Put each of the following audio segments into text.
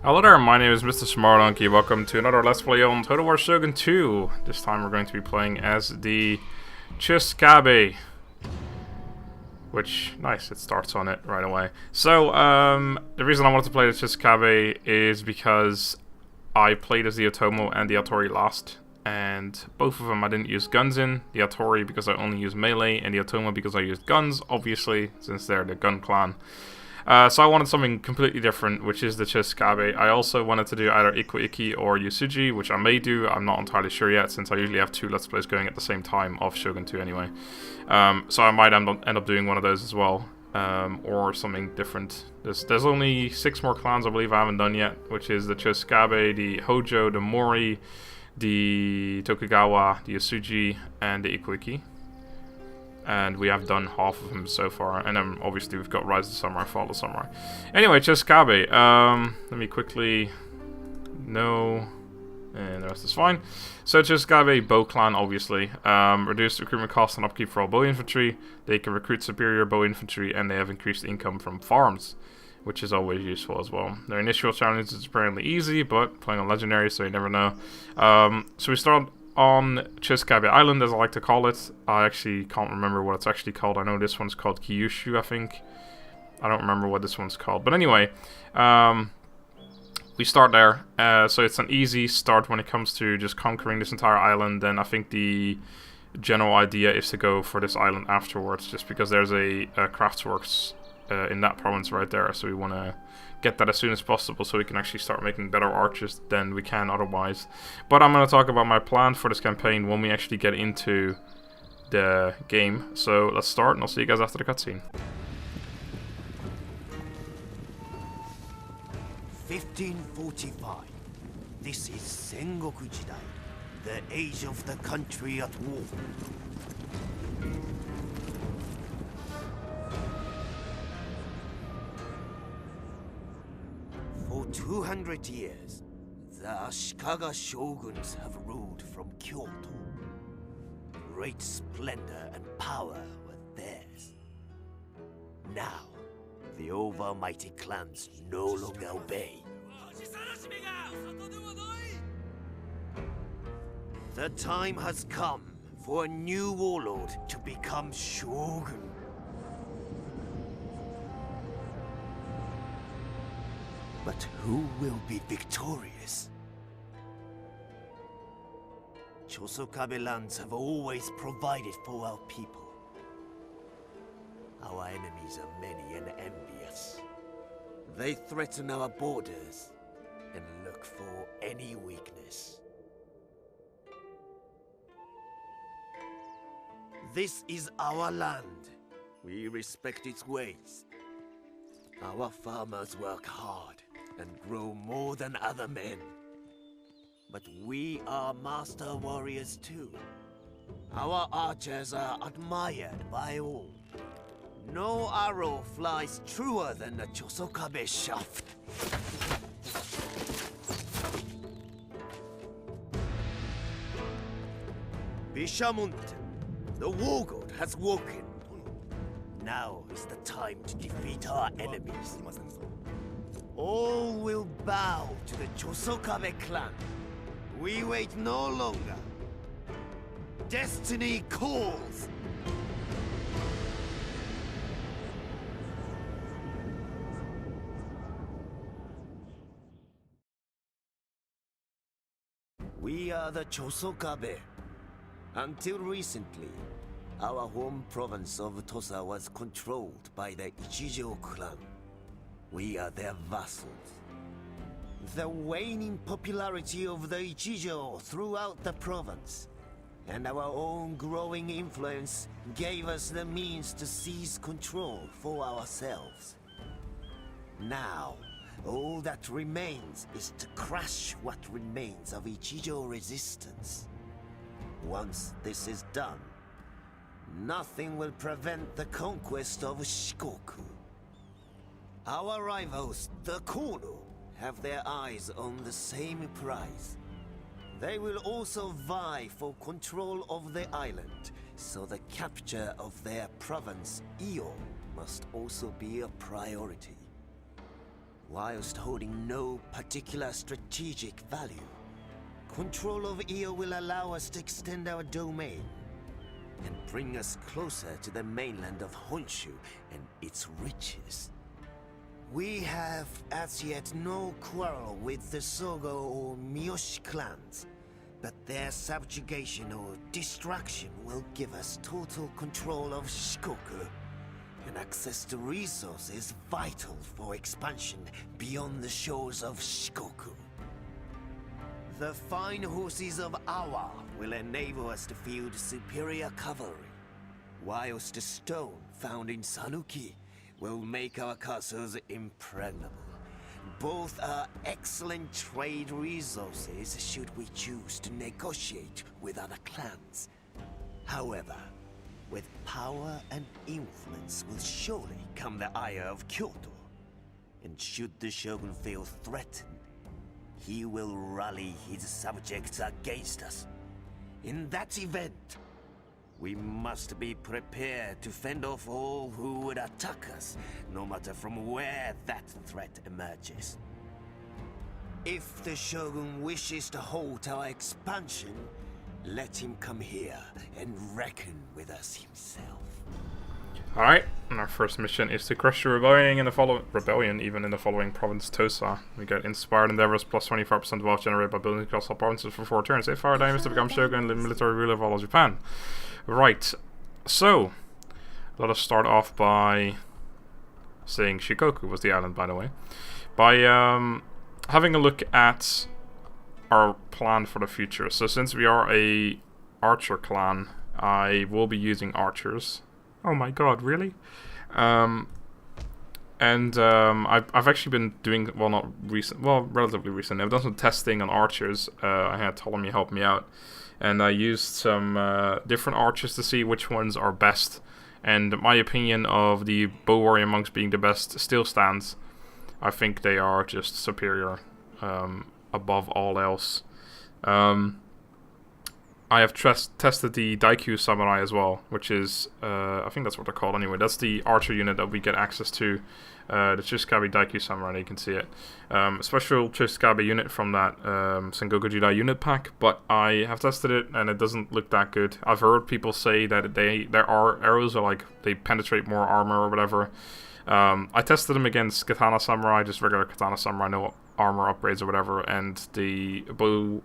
Hello there, my name is Mr. Smardonkey. Welcome to another Let's Play on Total War Shogun 2. This time we're going to be playing as the Chosokabe. Which, nice, it starts on it right away. So, the reason I wanted to play the Chosokabe is because I played as the Otomo and the Hattori last. And both of them I didn't use guns in. The Hattori because I only used melee, and the Otomo because I used guns, obviously, since they're the gun clan. So I wanted something completely different, which is the Chosokabe. I also wanted to do either Ikuiki or Yusuji, which I may do. I'm not entirely sure yet, since I usually have two Let's Plays going at the same time of Shogun 2 anyway. So I might end up doing one of those as well, or something different. There's only 6 more clans I believe I haven't done yet, which is the Chosokabe, the Hojo, the Mori, the Tokugawa, the Yusuji, and the Ikuiki. And we have done half of them so far, and then obviously we've got Rise of the Samurai, Fall of the Samurai. Anyway, Chosokabe, let me quickly... No... And the rest is fine. So Chosokabe, bow clan, obviously. Reduced recruitment cost and upkeep for all bow infantry. They can recruit superior bow infantry, and they have increased income from farms, which is always useful as well. Their initial challenge is apparently easy, but playing on legendary, so you never know. So we start on Chosokabe Island, as I like to call it. I actually can't remember what it's actually called. I know this one's called Kyushu, I think. I don't remember what this one's called. But anyway, we start there. So it's an easy start when it comes to just conquering this entire island. And I think the general idea is to go for this island afterwards, just because there's a craftsworks in that province right there. So we want to get that as soon as possible so we can actually start making better archers than we can otherwise. But I'm going to talk about my plan for this campaign when we actually get into the game. So let's start, and I'll see you guys after the cutscene. 1545. This is Sengoku Jidai, the age of the country at war. For 200 years, the Ashikaga shoguns have ruled from Kyoto. Great splendor and power were theirs. Now, the overmighty clans no longer obey. The time has come for a new warlord to become shogun. But who will be victorious? Chosokabe lands have always provided for our people. Our enemies are many and envious. They threaten our borders and look for any weakness. This is our land. We respect its ways. Our farmers work hard and grow more than other men. But we are master warriors too. Our archers are admired by all. No arrow flies truer than the Chosokabe shaft. Bishamon, the war god has woken. Now is the time to defeat our enemies. All will bow to the Chosokabe clan. We wait no longer. Destiny calls! We are the Chosokabe. Until recently, our home province of Tosa was controlled by the Ichijo clan. We are their vassals. The waning popularity of the Ichijo throughout the province, and our own growing influence gave us the means to seize control for ourselves. Now, all that remains is to crush what remains of Ichijo resistance. Once this is done, nothing will prevent the conquest of Shikoku. Our rivals, the Kono, have their eyes on the same prize. They will also vie for control of the island, so the capture of their province, Iyo, must also be a priority. whilst holding no particular strategic value. Control of Iyo will allow us to extend our domain and bring us closer to the mainland of Honshu and its riches. We have as yet no quarrel with the Sogo or Miyoshi clans, but their subjugation or destruction will give us total control of Shikoku and access to resources vital for expansion beyond the shores of Shikoku. The fine horses of Awa will enable us to field superior cavalry, whilst the stone found in Sanuki will make our castles impregnable. Both are excellent trade resources should we choose to negotiate with other clans. However, with power and influence will surely come the ire of Kyoto. And should the Shogun feel threatened, he will rally his subjects against us. In that event, we must be prepared to fend off all who would attack us, no matter from where that threat emerges. If the Shogun wishes to halt our expansion, let him come here and reckon with us himself. Alright, and our first mission is to crush the rebellion in the following province, Tosa. We get inspired endeavors plus 25% wealth generated by building across all provinces for 4 turns. If our aim is to become Shogun, the military ruler of all of Japan. Right, so let us start off by saying Shikoku was the island, by the way. By having a look at our plan for the future. So since we are a archer clan, I will be using archers. Oh my god, really? I've actually been doing, relatively recently. I've done some testing on archers. I had Ptolemy help me out, and I used some different archers to see which ones are best. And my opinion of the bow warrior monks being the best still stands. I think they are just superior above all else. I have tested the Daikyu Samurai as well, which is, I think that's what they're called anyway. That's the archer unit that we get access to, the Chosokabe Daikyu Samurai, you can see it. Special Chosokabe unit from that Sengoku Jidai unit pack, but I have tested it and it doesn't look that good. I've heard people say that there are arrows or like they penetrate more armor or whatever. I tested them against Katana Samurai, just regular Katana Samurai, no armor upgrades or whatever, and the bow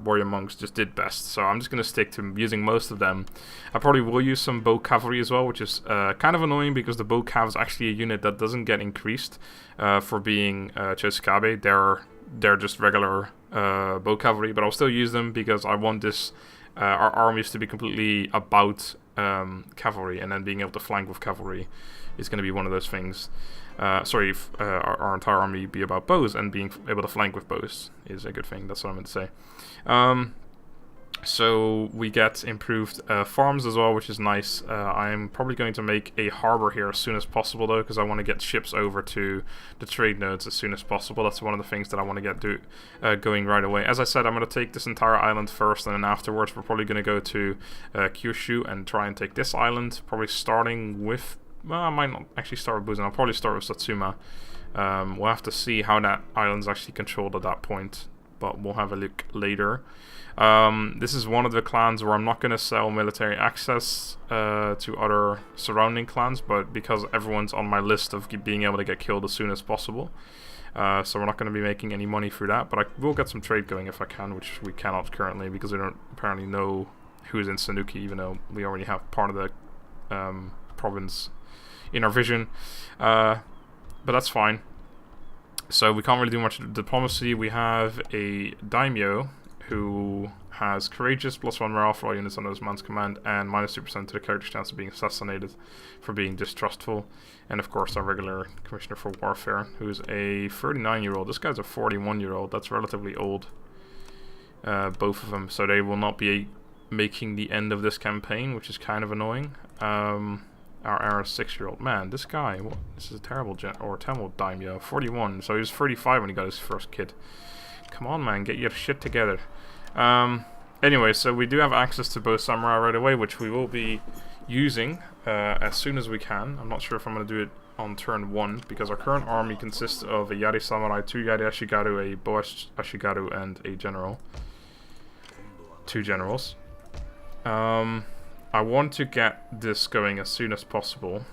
warrior monks just did best. So I'm just going to stick to using most of them. I probably will use some bow cavalry as well, which is kind of annoying because the bow cav is actually a unit that doesn't get increased for being Chosokabe. They're just regular bow cavalry, but I'll still use them because I want this our armies to be completely about cavalry, and then being able to flank with cavalry is going to be one of those things. Our entire army be about bows, and being able to flank with bows is a good thing. That's what I meant to say. So we get improved farms as well, which is nice. I'm probably going to make a harbor here as soon as possible, though, because I want to get ships over to the trade nodes as soon as possible. That's one of the things that I want to get going right away. As I said, I'm going to take this entire island first, and then afterwards we're probably going to go to Kyushu and try and take this island, probably starting with... Well, I might not actually start with Busan. I'll probably start with Satsuma. We'll have to see how that island's actually controlled at that point, but we'll have a look later. This is one of the clans where I'm not going to sell military access to other surrounding clans, but because everyone's on my list of being able to get killed as soon as possible. So we're not going to be making any money through that, but I will get some trade going if I can, which we cannot currently because we don't apparently know who's in Sanuki, even though we already have part of the province in our vision, but that's fine. So we can't really do much diplomacy. We have a daimyo who has courageous +1 morale for all units under his man's command, and -2% to the character's chance of being assassinated for being distrustful. And of course our regular commissioner for warfare, who's a 39-year-old. This guy's a 41-year-old. That's relatively old, both of them. So they will not be making the end of this campaign, which is kind of annoying. Our 6-year-old man, this guy, this is a terrible daimyo, 41, so he was 35 when he got his first kid. Come on, man, get your shit together. Anyway, so we do have access to both samurai right away, which we will be using as soon as we can. I'm not sure if I'm going to do it on turn 1, because our current army consists of a Yari Samurai, 2 Yari Ashigaru, a Boa Ashigaru, and a general. 2 generals. I want to get this going as soon as possible.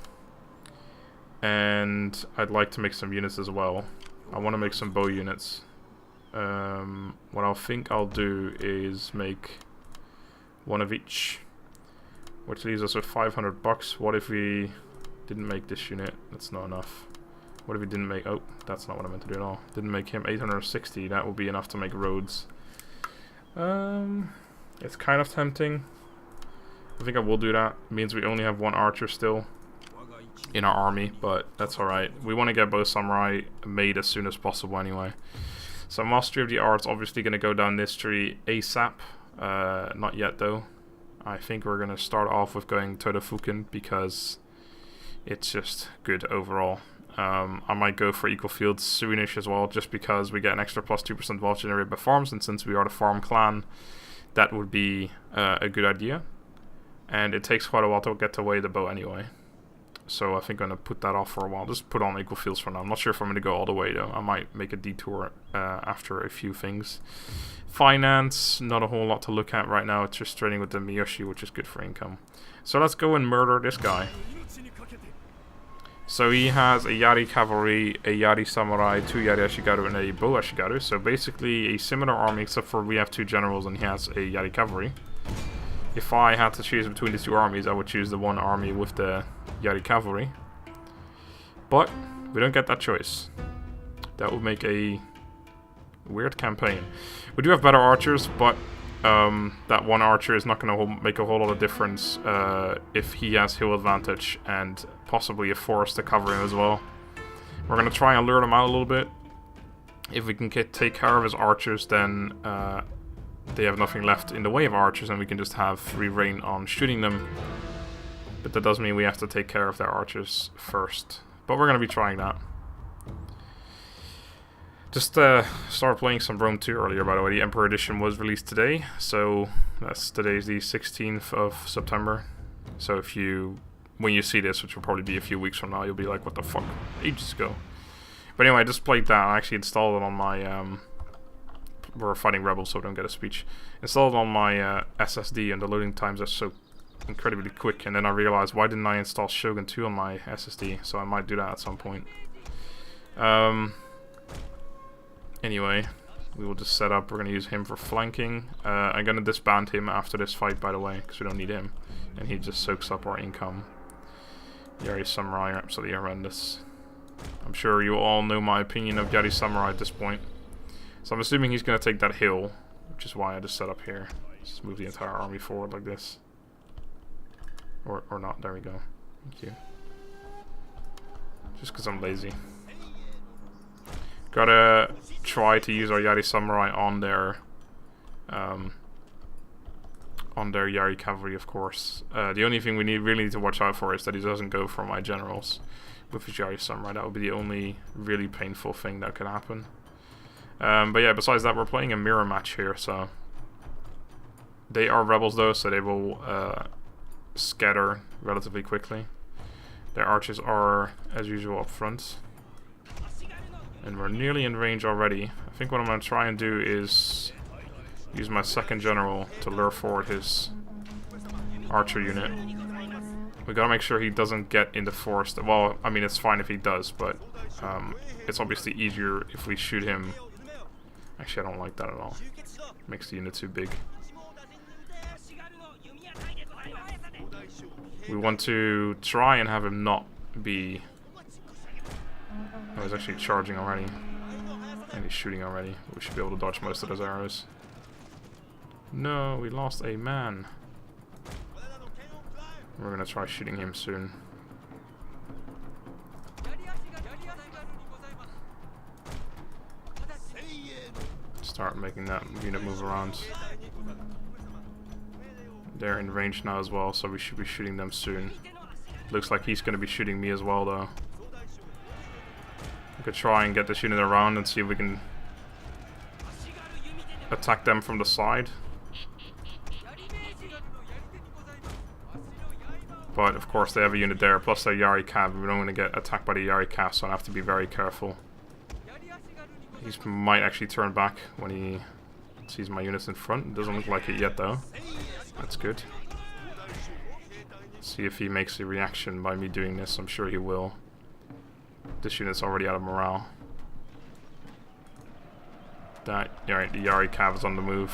And I'd like to make some units as well. I want to make some bow units. What I think I'll do is make one of each, which leaves us with 500 bucks. What if we didn't make this unit? That's not enough. What if we didn't make... Oh, that's not what I meant to do at all. Didn't make him 860. That would be enough to make roads. It's kind of tempting. I think I will do that. It means we only have 1 archer still in our army, but that's alright. We want to get both samurai made as soon as possible anyway. So Mastery of the Arts obviously going to go down this tree ASAP. Not yet though. I think we're going to start off with going Todofuken because it's just good overall. I might go for Equal Fields soonish as well, just because we get an extra plus 2% wealth generated by farms, and since we are the farm clan, that would be a good idea. And it takes quite a while to get to weigh the bow anyway. So I think I'm going to put that off for a while. Just put on Equal Fields for now. I'm not sure if I'm going to go all the way though. I might make a detour after a few things. Finance, not a whole lot to look at right now. It's just trading with the Miyoshi, which is good for income. So let's go and murder this guy. So he has a Yari Cavalry, a Yari Samurai, 2 Yari Ashigaru, and a Bow Ashigaru. So basically a similar army, except for we have 2 generals and he has a Yari Cavalry. If I had to choose between the 2 armies, I would choose the 1 army with the Yari Cavalry. But we don't get that choice. That would make a weird campaign. We do have better archers, but that 1 archer is not going to make a whole lot of difference if he has hill advantage and possibly a forest to cover him as well. We're going to try and lure him out a little bit. If we can take care of his archers, then they have nothing left in the way of archers and we can just have free reign on shooting them. But that does mean we have to take care of their archers first. But we're going to be trying that. Just started playing some Rome 2 earlier, by the way. The Emperor Edition was released today, so today's the 16th of September. So if when you see this, which will probably be a few weeks from now, you'll be like, what the fuck, ages ago. But anyway, I just played that. I actually installed it on my, we're fighting rebels, so I don't get a speech. Installed it on my SSD, and the loading times are so incredibly quick. And then I realized, why didn't I install Shogun 2 on my SSD? So I might do that at some point. Anyway, we will just set up. We're going to use him for flanking. I'm going to disband him after this fight, by the way, because we don't need him. And he just soaks up our income. Yari Samurai are absolutely horrendous. I'm sure you all know my opinion of Yari Samurai at this point. So I'm assuming he's going to take that hill, which is why I just set up here. Just move the entire army forward like this. Or not. There we go. Thank you. Just because I'm lazy. Gotta try to use our Yari Samurai on their Yari Cavalry, of course. The only thing we really need to watch out for is that he doesn't go for my generals with his Yari Samurai. That would be the only really painful thing that could happen. But yeah, besides that, we're playing a mirror match here, so they are rebels though, so they will scatter relatively quickly. Their archers are, as usual, up front. And we're nearly in range already. I think what I'm going to try and do is use my second general to lure forward his archer unit. We gotta make sure he doesn't get in the forest. Well, I mean, it's fine if he does, but it's obviously easier if we shoot him. Actually, I don't like that at all. Makes the unit too big. We want to try and have him not be... Oh, he's actually charging already. And he's shooting already. We should be able to dodge most of those arrows. No, we lost a man. We're gonna try shooting him soon. Start making that unit move around. They're in range now as well, so we should be shooting them soon. Looks like he's gonna be shooting me as well, though. We could try and get this unit around and see if we can attack them from the side. But of course they have a unit there, plus their Yari Cav. We don't want to get attacked by the Yari Cav, so I have to be very careful. He might actually turn back when he sees my units in front. It doesn't look like it yet though. That's good. See if he makes a reaction by me doing this. I'm sure he will. This unit's already out of morale. Alright, the Yari Cav is on the move.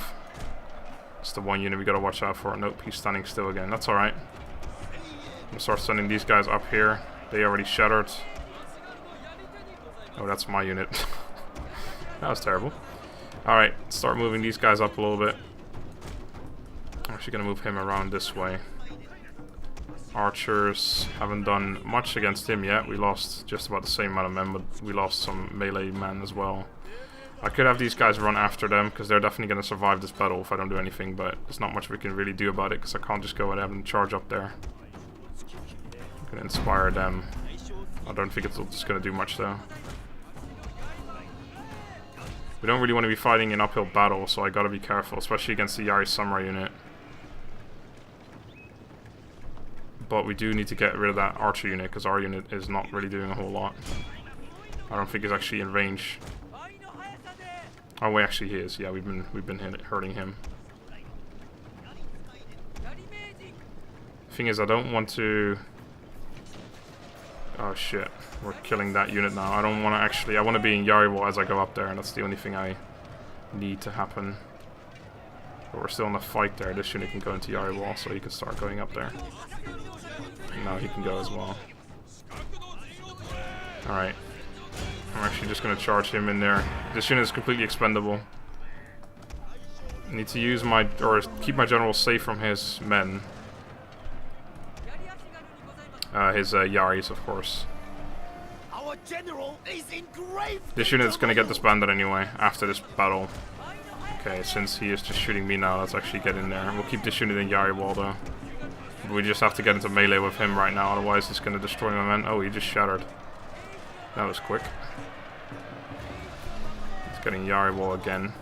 It's the one unit we gotta watch out for. Nope, he's standing still again. That's alright. I'm gonna start sending these guys up here. They already shattered. Oh, that's my unit. That was terrible. Alright, start moving these guys up a little bit. I'm actually gonna move him around this way. Archers haven't done much against him yet. We lost just about the same amount of men, but we lost some melee men as well. I could have these guys run after them, because they're definitely going to survive this battle if I don't do anything, but there's not much we can really do about it, because I can't just go ahead and charge up there. I'm going to inspire them. I don't think it's just going to do much though. We don't really want to be fighting an uphill battle, so I got to be careful, especially against the Yari Samurai unit. But we do need to get rid of that archer unit, because our unit is not really doing a whole lot. I don't think he's actually in range. Oh wait, actually he is. Yeah, we've been hurting him. Thing is, I don't want to... Oh shit, we're killing that unit now. I don't want to actually... I want to be in Yari Wall as I go up there, and that's the only thing I need to happen. But we're still in the fight there. This unit can go into Yari Wall, so he can start going up there. And now he can go as well. Alright. I'm actually just going to charge him in there. This unit is completely expendable. I need to use my... or keep my general safe from his men. His Yaris, of course. Our general is in grave. This unit is going to get disbanded anyway, after this battle. Okay, since he is just shooting me now, let's actually get in there. We'll keep this unit in Yari Wall though. We just have to get into melee with him right now, otherwise he's going to destroy my men. Oh, he just shattered. That was quick. He's getting Yari Wall again.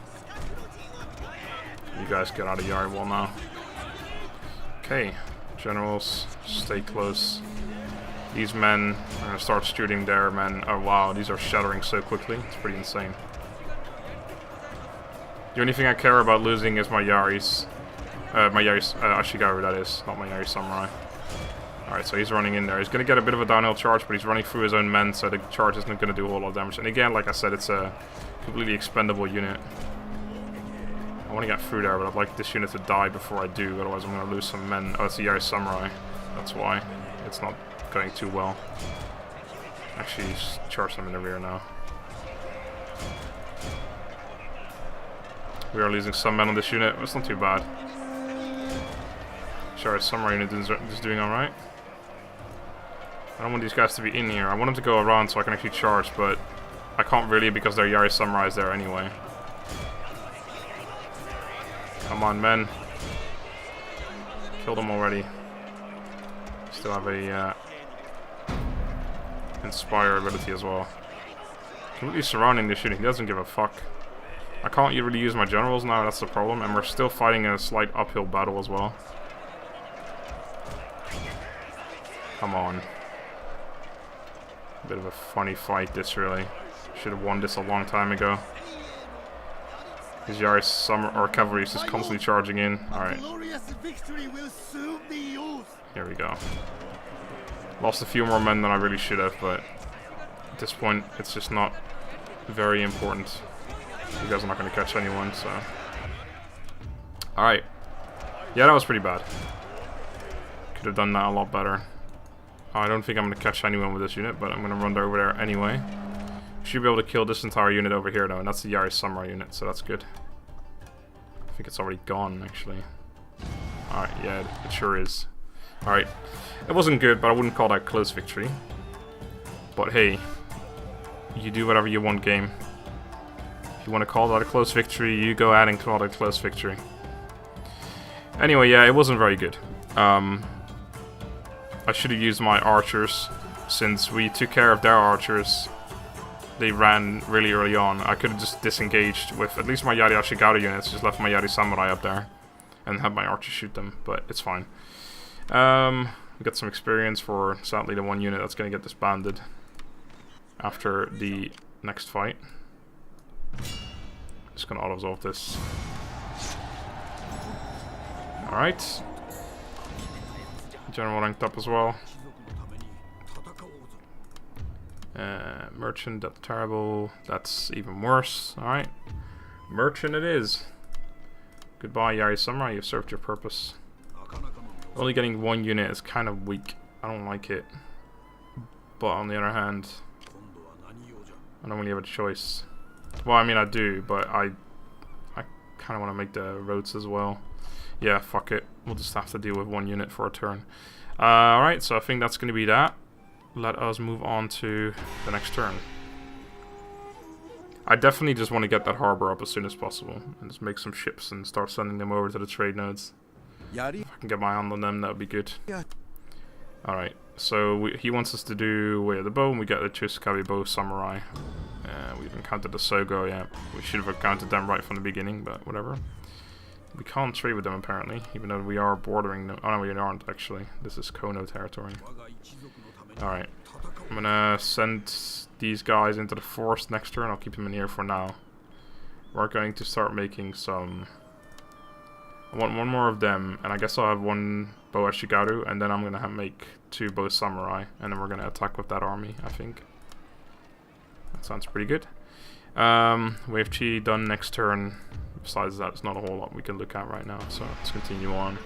You guys get out of Yari Wall now. Okay, generals, stay close. These men are going to start shooting their men. Oh wow, these are shattering so quickly. It's pretty insane. The only thing I care about losing is my Yaris. My Yaris Ashigaru, that is, not my Yari Samurai. Alright, so he's running in there. He's going to get a bit of a downhill charge, but he's running through his own men, so the charge isn't going to do a whole lot of damage. And again, like I said, it's a completely expendable unit. I want to get through there, but I'd like this unit to die before I do, otherwise I'm going to lose some men. Oh, it's a Yari Samurai. That's why. It's not going too well. Actually, charge them in the rear now. We are losing some men on this unit, but it's not too bad. Sure, Samurai unit is doing alright. I don't want these guys to be in here. I want them to go around so I can actually charge, but I can't really because their Yari Samurai is there anyway. Come on, men. Kill them already. Still have a Inspire ability as well. Completely surrounding this unit. He doesn't give a fuck. I can't really use my generals now, that's the problem. And we're still fighting a slight uphill battle as well. Come on. Bit of a funny fight, this really. Should have won this a long time ago. His Yari or cavalry is just constantly charging in. Alright. Here we go. Lost a few more men than I really should have, but at this point, it's just not very important. You guys are not going to catch anyone, so... Alright. Yeah, that was pretty bad. Could have done that a lot better. I don't think I'm going to catch anyone with this unit, but I'm going to run over there anyway. Should be able to kill this entire unit over here, though, and that's the Yari Samurai unit, so that's good. I think it's already gone, actually. Alright, yeah, it sure is. Alright. It wasn't good, but I wouldn't call that close victory. But hey, you do whatever you want, game. If you want to call that a close victory, you go ahead and call it a close victory. Anyway, yeah, it wasn't very good. I should have used my archers, since we took care of their archers. They ran really early on. I could have just disengaged with at least my Yari Ashigaru units, just left my Yari Samurai up there, and had my archers shoot them, but it's fine. We got some experience for, sadly, the one unit that's going to get disbanded after the next fight. Just going to auto-resolve this. Alright. General ranked up as well. Merchant, that's terrible. That's even worse. Alright. Merchant it is. Goodbye, Yari Samurai. You've served your purpose. Only getting one unit is kind of weak. I don't like it. But on the other hand, I don't really have a choice. Well, I mean I do, but I kind of want to make the roads as well. Yeah, fuck it. We'll just have to deal with one unit for a turn. Alright, so I think that's going to be that. Let us move on to the next turn. I definitely just want to get that harbor up as soon as possible. And just make some ships and start sending them over to the trade nodes. If I can get my hand on them, that would be good. Alright, so he wants us to do Way of the Bow, and we get the Chosokabe Bow Samurai. We've encountered the Sogo, yeah. We should have encountered them right from the beginning, but whatever. We can't trade with them apparently, even though we are bordering them. Oh no, we aren't actually. This is Kono territory. Alright. I'm gonna send these guys into the forest next turn. I'll keep them in here for now. We're going to start making some... I want one more of them, and I guess I'll have one Bow Ashigaru, and then I'm gonna make 2 Bow Samurai, and then we're gonna attack with that army, I think. That sounds pretty good. Wave Chi done next turn. Besides that, there's not a whole lot we can look at right now, so let's continue on.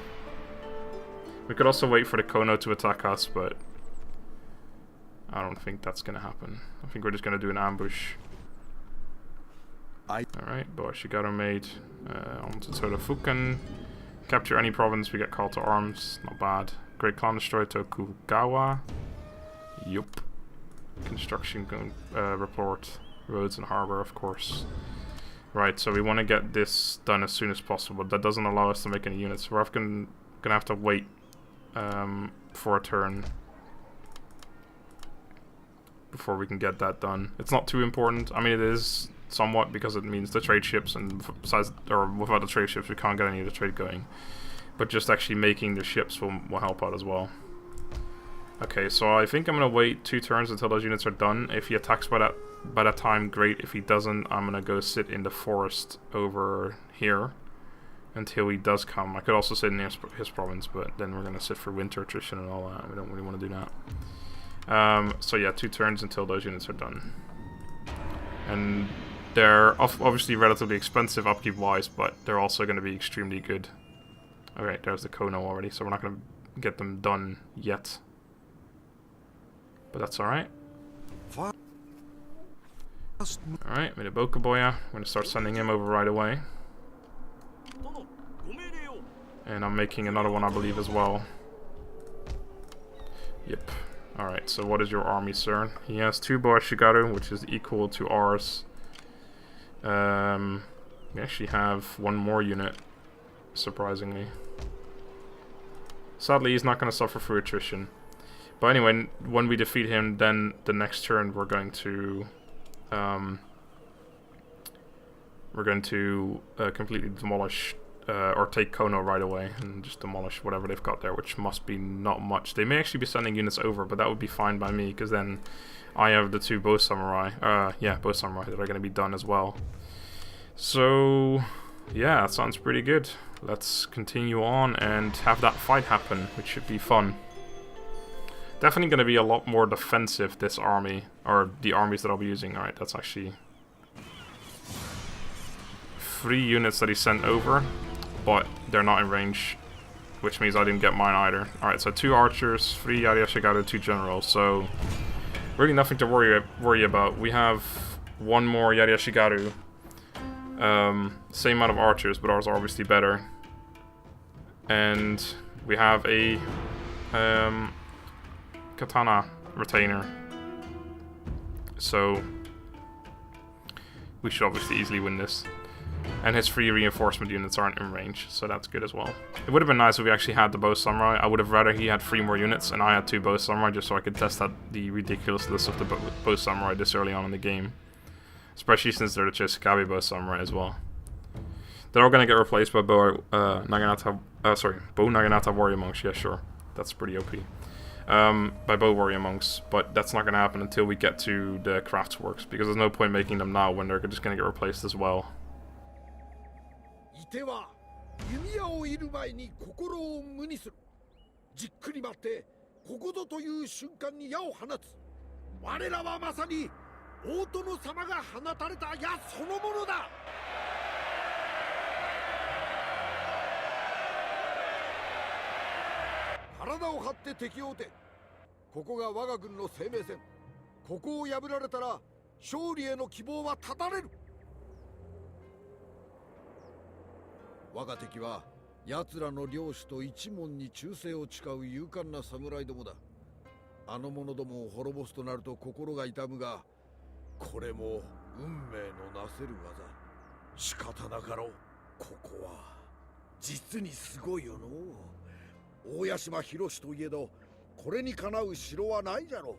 We could also wait for the Kono to attack us, but I don't think that's gonna happen. I think we're just gonna do an ambush. Alright, Boa Shigaru made. On to Toda Fukan. Capture any province, we get called to arms. Not bad. Great Clan destroy Tokugawa. Yup. Construction report. Roads and harbor, of course. Right, so we want to get this done as soon as possible. That doesn't allow us to make any units. We're gonna have to wait for a turn before we can get that done. It's not too important. I mean, it is somewhat, because it means the trade ships, and besides, or without the trade ships we can't get any of the trade going. But just actually making the ships will help out as well. Okay, so I think I'm gonna wait 2 turns until those units are done. If he attacks by that time, great. If he doesn't, I'm gonna go sit in the forest over here until he does come. I could also sit in his province, but then we're gonna sit for winter attrition and all that. We don't really want to do that. So yeah, 2 turns until those units are done. And they're obviously relatively expensive upkeep wise, but they're also going to be extremely good. Okay, there's the Kono already, so we're not going to get them done yet. But that's alright. Alright, made a Bokaboya. I'm going to start sending him over right away. And I'm making another one, I believe, as well. Yep. Alright, so what is your army, sir? He has 2 Boa Shigaru, which is equal to ours. We actually have 1 more unit, surprisingly. Sadly, he's not going to suffer through attrition. But anyway, when we defeat him, then the next turn we're going to completely demolish or take Kono right away and just demolish whatever they've got there, which must be not much. They may actually be sending units over, but that would be fine by me, because then I have the 2 Bow Samurai. Bow Samurai that are going to be done as well. So yeah, that sounds pretty good. Let's continue on and have that fight happen, which should be fun. Definitely going to be a lot more defensive, this army, or the armies that I'll be using. Alright, that's actually 3 units that he sent over, but they're not in range, which means I didn't get mine either. Alright, so 2 archers, 3 Yari Ashigaru, 2 generals, so really nothing to worry about. We have 1 more Yari Ashigaru, same amount of archers, but ours are obviously better. And we have a katana retainer, so we should obviously easily win this. And his 3 reinforcement units aren't in range, so that's good as well. It would have been nice if we actually had the Bow Samurai. I would have rather he had 3 more units and I had 2 Bow Samurai, just so I could test out the ridiculousness of the Bow Samurai this early on in the game. Especially since they're the Chosokabe Bow Samurai as well. They're all going to get replaced by Bow Naginata Warrior Monks, yeah sure. That's pretty OP. by bow warrior monks, but that's not going to happen until we get to the craftsworks, because there's no point making them now when they're just going to get replaced as well. 手は弓矢を射る前に心を無にする。じっくり待ってここぞという瞬間に矢を放つ。我らはまさに大殿様が放たれた矢そのものだ。体を張って敵を撃て。ここが我が軍の生命線。ここを破られたら勝利への希望は絶たれる。我が敵は奴らの領主と一門に忠誠を誓う勇敢な侍どもだ。あの者どもを滅ぼすとなると心が痛むが、これも運命のなせる技。仕方なかろう。ここは実にすごいよのう。大屋島広しといえど、これにかなう城はないじゃろ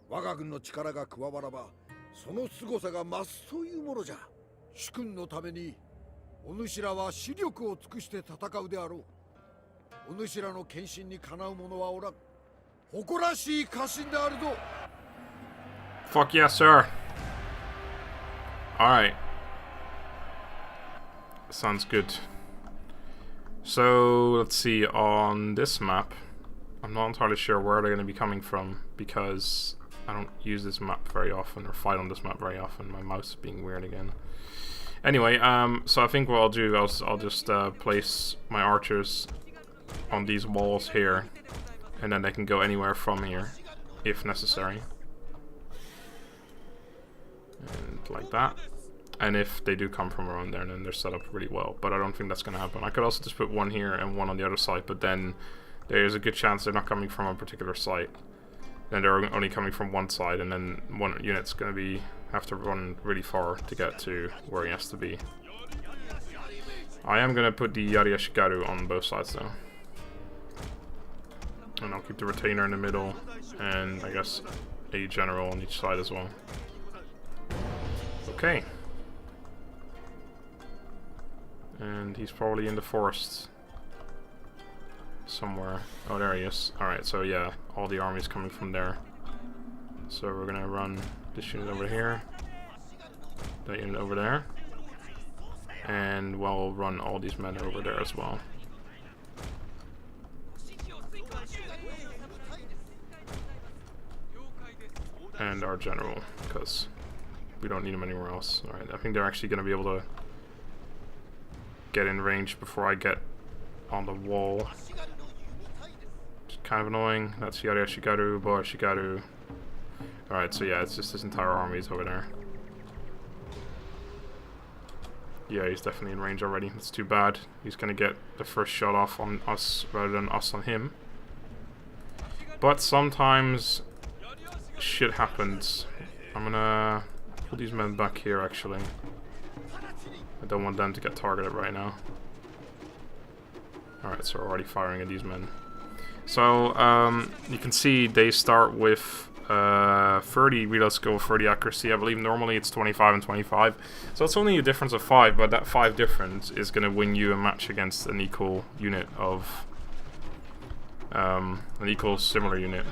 う。我が軍の力が加わらば、その凄さが増すというものじゃ。主君のためにお主らは視力を尽くして戦うであろう。お主らの献身にかなう者はおらん。誇らしい家臣であるぞ。 Fuck yes, sir. Alright. Sounds good. So, let's see, on this map, I'm not entirely sure where they're going to be coming from, because I don't use this map very often, or fight on this map very often. My mouse is being weird again. Anyway, so I think what I'll do, I'll just place my archers on these walls here, and then they can go anywhere from here, if necessary. And like that. And if they do come from around there, then they're set up really well. But I don't think that's going to happen. I could also just put one here and one on the other side, but then there's a good chance they're not coming from a particular site. Then they're only coming from one side, and then one unit's going to have to run really far to get to where he has to be. I am going to put the Yari-Yashigaru on both sides though. And I'll keep the retainer in the middle, and I guess a general on each side as well. Okay. And he's probably in the forest somewhere. Oh, there he is. Alright, so yeah, all the armies coming from there. So we're gonna run this unit over here, that unit over there, and we'll run all these men over there as well. And our general, because we don't need him anywhere else. Alright, I think they're actually gonna be able to get in range before I get on the wall. It's kind of annoying. That's Yari Shigaru, Boa Shigaru. Alright, so yeah, it's just this entire army's over there. Yeah, he's definitely in range already. That's too bad. He's gonna get the first shot off on us rather than us on him. But sometimes shit happens. I'm gonna put these men back here actually. I don't want them to get targeted right now. Alright, so we're already firing at these men. So, you can see they start with 30 reload skill, 30 accuracy. I believe normally it's 25 and 25. So it's only a difference of 5, but that 5 difference is going to win you a match against an equal unit of... an equal similar unit.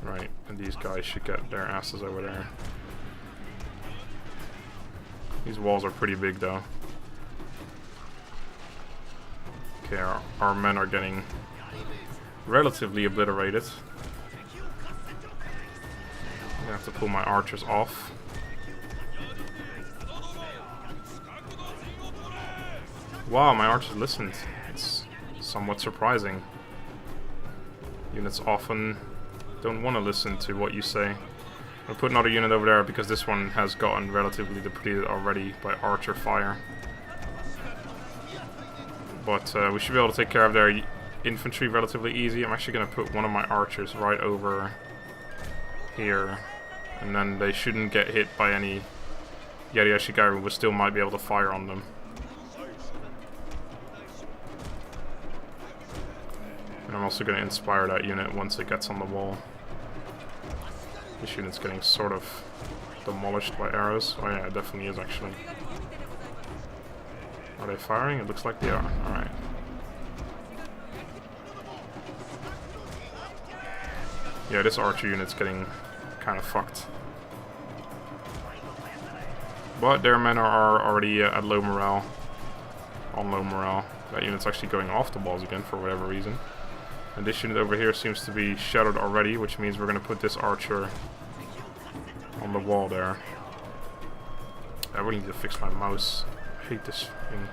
Right, and these guys should get their asses over there. These walls are pretty big though. Okay, our men are getting relatively obliterated. I'm gonna have to pull my archers off. Wow, my archers listened. It's somewhat surprising. Units often don't want to listen to what you say. I'll put another unit over there because this one has gotten relatively depleted already by archer fire. But we should be able to take care of their infantry relatively easy. I'm actually going to put one of my archers right over here. And then they shouldn't get hit by any Yari Ashigaru, but still might be able to fire on them. And I'm also going to inspire that unit once it gets on the wall. This unit's getting sort of demolished by arrows. Oh yeah, it definitely is actually. Are they firing? It looks like they are. Alright. Yeah, this archer unit's getting kind of fucked. But their men are already at low morale. On low morale. That unit's actually going off the walls again for whatever reason. And this unit over here seems to be shattered already, which means we're going to put this archer on the wall there. I really need to fix my mouse. I hate this thing.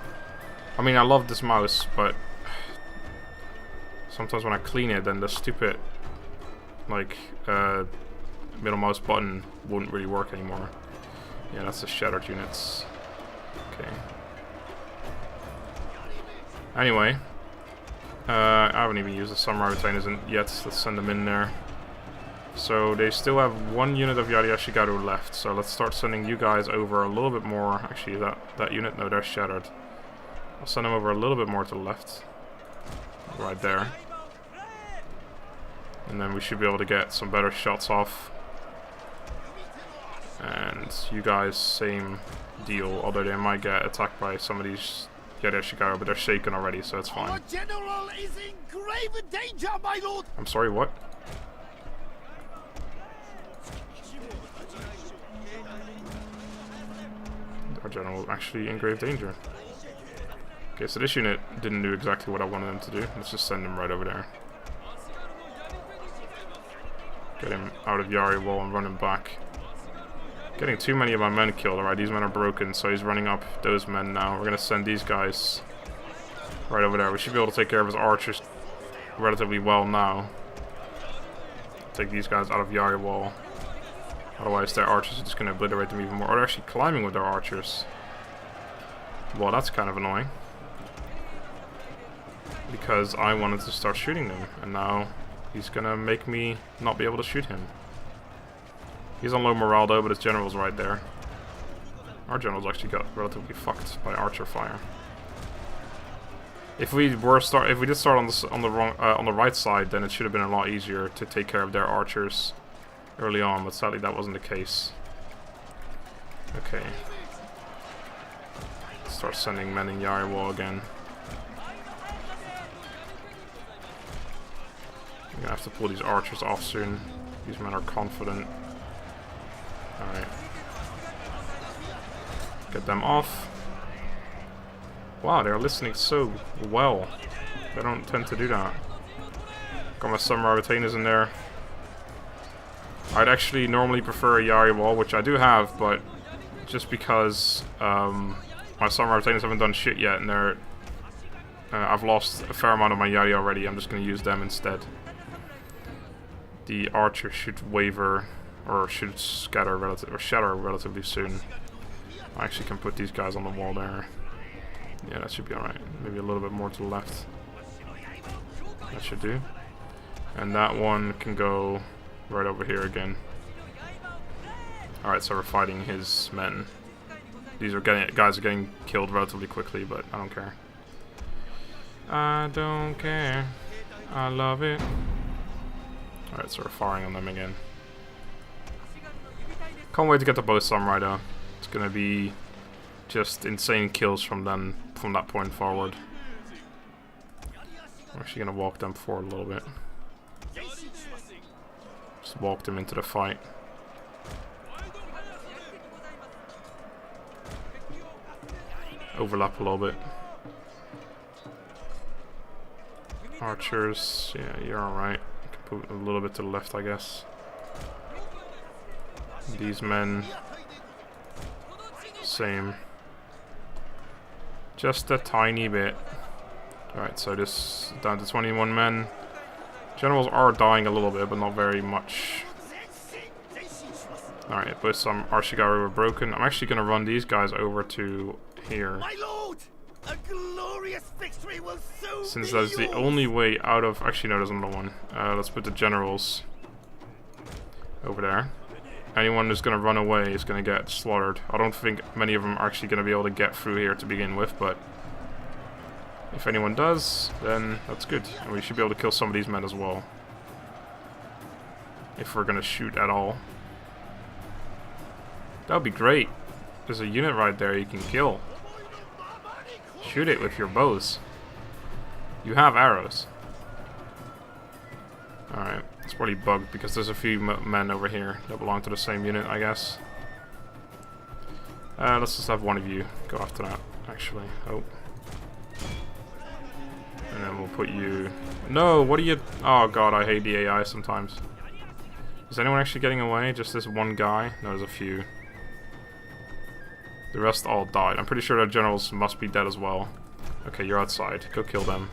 I mean, I love this mouse, but sometimes when I clean it, then the stupid, like, middle mouse button won't really work anymore. Yeah, that's the shattered units. Okay. Anyway, I haven't even used the samurai retainers yet. Let's send them in there. So they still have one unit of Yari Ashigaru left. So let's start sending you guys over a little bit more. Actually, that unit, no, they're shattered. I'll send them over a little bit more to the left. Right there. And then we should be able to get some better shots off. And you guys, same deal. Although they might get attacked by some of these Yari Ashigaru, but they're shaken already, so it's fine. Our general is in grave danger, my lord. I'm sorry, what? Our general actually in grave danger. Okay, so this unit didn't do exactly what I wanted them to do. Let's just send him right over there. Get him out of Yari wall and run him back. Getting too many of my men killed. Alright, these men are broken, so he's running up those men now. We're gonna send these guys right over there. We should be able to take care of his archers relatively well now. Take these guys out of Yari wall. Otherwise their archers are just gonna obliterate them even more. Or they're actually climbing with their archers. Well, that's kind of annoying. Because I wanted to start shooting them, and now he's gonna make me not be able to shoot him. He's on low morale though, but his general's right there. Our general's actually got relatively fucked by archer fire. If we did start on the right side, then it should have been a lot easier to take care of their archers early on, but sadly that wasn't the case. Okay. Start sending men in Yari wall again. I'm gonna have to pull these archers off soon. These men are confident. Alright. Get them off. Wow, they're listening so well. They don't tend to do that. Got my samurai retainers in there. I'd actually normally prefer a Yari wall, which I do have, but just because my samurai retainers haven't done shit yet, and they're I've lost a fair amount of my Yari already, I'm just going to use them instead. The archer should waver, or should shatter relatively soon. I actually can put these guys on the wall there. Yeah, that should be alright. Maybe a little bit more to the left. That should do. And that one can go right over here again. Alright, so we're fighting his men. These are guys are getting killed relatively quickly, but I don't care. I don't care. I love it. Alright, so we're firing on them again. Can't wait to get the bow samurai though. It's gonna be just insane kills from that point forward. I'm actually gonna walk them forward a little bit. Just walk them into the fight. Overlap a little bit. Archers, yeah, you're alright. Put a little bit to the left, I guess. These men, same. Just a tiny bit. Alright, so this down to 21 men. Generals are dying a little bit, but not very much. Alright, but some Ashigaru were broken. I'm actually going to run these guys over to here. My lord, a glorious victory will soon Since that's the only way out of... Actually, no, there's another one. Let's put the generals over there. Anyone who's going to run away is going to get slaughtered. I don't think many of them are actually going to be able to get through here to begin with, but if anyone does, then that's good. And we should be able to kill some of these men as well. If we're going to shoot at all. That would be great. There's a unit right there you can kill. Shoot it with your bows. You have arrows. Alright, it's probably bugged because there's a few men over here that belong to the same unit, I guess. Let's just have one of you go after that, actually. Oh. And then we'll put you... No, what are you... Oh god, I hate the AI sometimes. Is anyone actually getting away? Just this one guy? No, there's a few. The rest all died. I'm pretty sure the generals must be dead as well. Okay, you're outside. Go kill them.